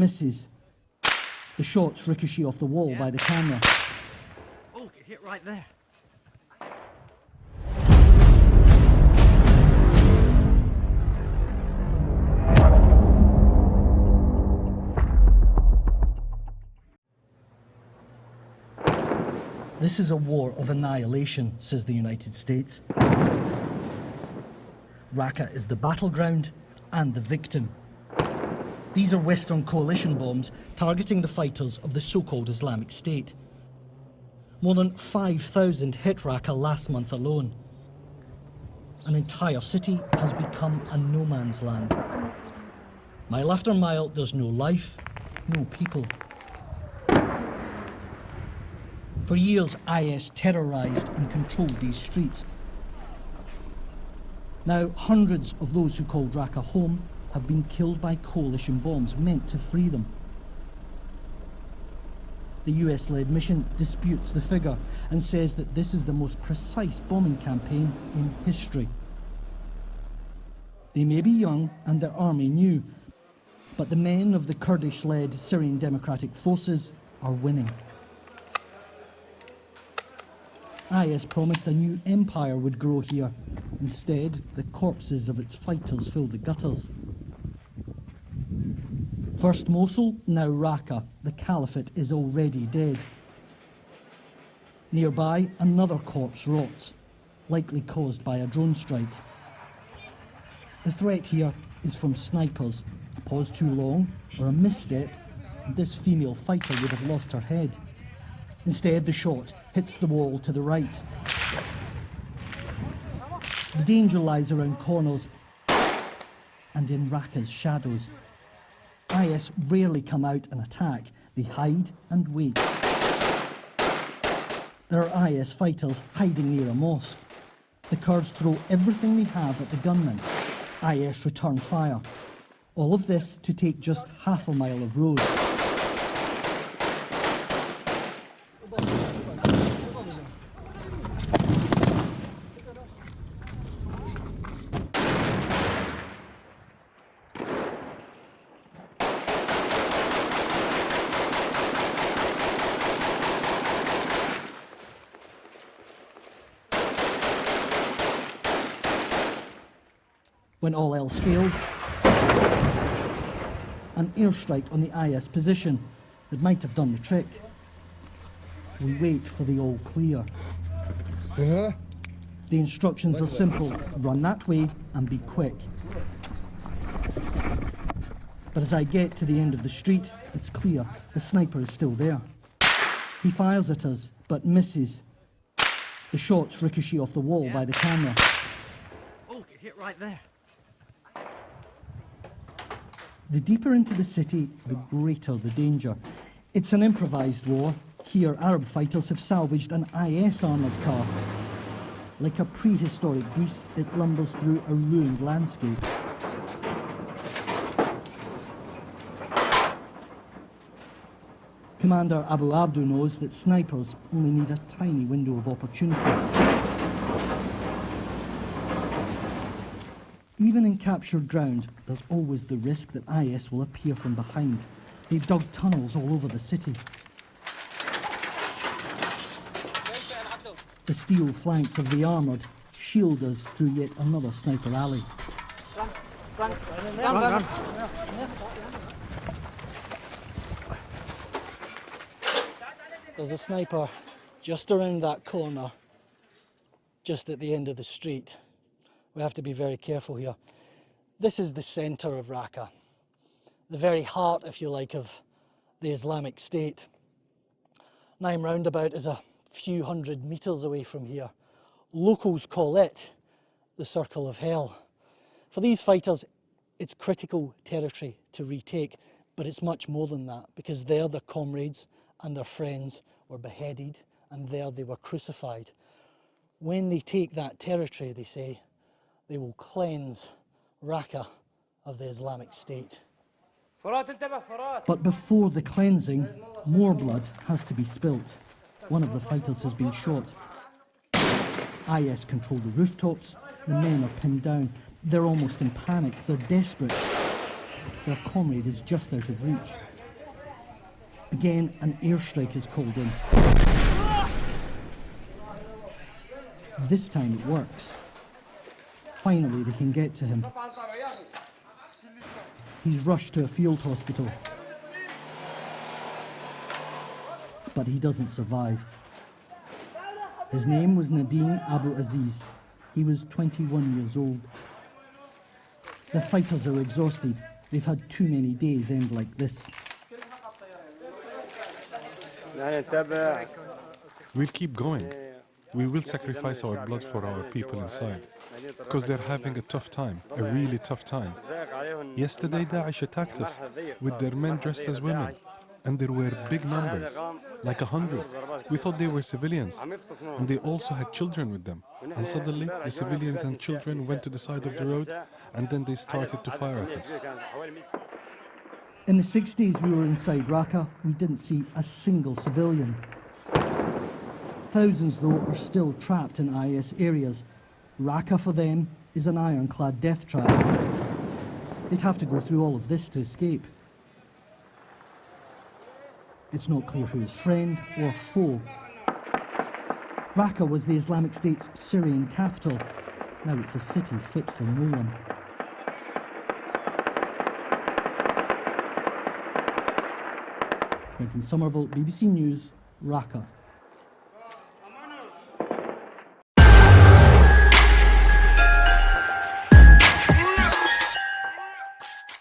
misses. The shots ricochet off the wall by the camera. Oh, get hit right there. This is a war of annihilation, says the United States. Raqqa is the battleground and the victim. These are Western coalition bombs targeting the fighters of the so-called Islamic State. More than 5,000 hit Raqqa last month alone. An entire city has become a no man's land. Mile after mile, there's no life, no people. For years, IS terrorised and controlled these streets. Now, hundreds of those who called Raqqa home have been killed by coalition bombs meant to free them. The US-led mission disputes the figure and says that this is the most precise bombing campaign in history. They may be young and their army new, but the men of the Kurdish-led Syrian Democratic Forces are winning. IS promised a new empire would grow here. Instead, the corpses of its fighters fill the gutters. First Mosul, now Raqqa. The caliphate is already dead. Nearby, another corpse rots, likely caused by a drone strike. The threat here is from snipers. A pause too long or a misstep, and this female fighter would have lost her head. Instead, the shot hits the wall to the right. The danger lies around corners and in Raqqa's shadows. IS rarely come out and attack. They hide and wait. There are IS fighters hiding near a mosque. The Kurds throw everything they have at the gunmen. IS return fire. All of this to take just half a mile of road. When all else fails, an airstrike on the IS position that might have done the trick. We wait for the all clear. The instructions are simple: run that way and be quick. But as I get to the end of the street, it's clear the sniper is still there. He fires at us, but misses. The shots ricochet off the wall by the camera. Oh, get hit right there. The deeper into the city, the greater the danger. It's an improvised war. Here, Arab fighters have salvaged an IS armoured car. Like a prehistoric beast, it lumbers through a ruined landscape. Commander Abu Abdu knows that snipers only need a tiny window of opportunity. Even in captured ground, there's always the risk that IS will appear from behind. They've dug tunnels all over the city. The steel flanks of the armoured shield us through yet another sniper alley. Run. There's a sniper just around that corner, just at the end of the street. We have to be very careful here. This is the centre of Raqqa, the very heart, if you like, of the Islamic State. Naim Roundabout is a few hundred metres away from here. Locals call it the Circle of Hell. For these fighters, it's critical territory to retake, but it's much more than that, because there their comrades and their friends were beheaded, and there they were crucified. When they take that territory, they say, they will cleanse Raqqa of the Islamic State. But before the cleansing, more blood has to be spilt. One of the fighters has been shot. IS control the rooftops. The men are pinned down. They're almost in panic. They're desperate. Their comrade is just out of reach. Again, an airstrike is called in. This time it works. Finally, they can get to him. He's rushed to a field hospital. But he doesn't survive. His name was Nadine Abdul Aziz. He was 21 years old. The fighters are exhausted. They've had too many days end like this. We'll keep going. We will sacrifice our blood for our people inside, because they're having a tough time, a really tough time. Yesterday Daesh attacked us with their men dressed as women, and there were big numbers, like 100. We thought they were civilians, and they also had children with them. And suddenly the civilians and children went to the side of the road, and then they started to fire at us. In the 6 days we were inside Raqqa, we didn't see a single civilian. Thousands, though, are still trapped in IS areas. Raqqa, for them, is an ironclad death trap. They'd have to go through all of this to escape. It's not clear who is friend or foe. Raqqa was the Islamic State's Syrian capital. Now it's a city fit for no one. Quentin Somerville, BBC News, Raqqa.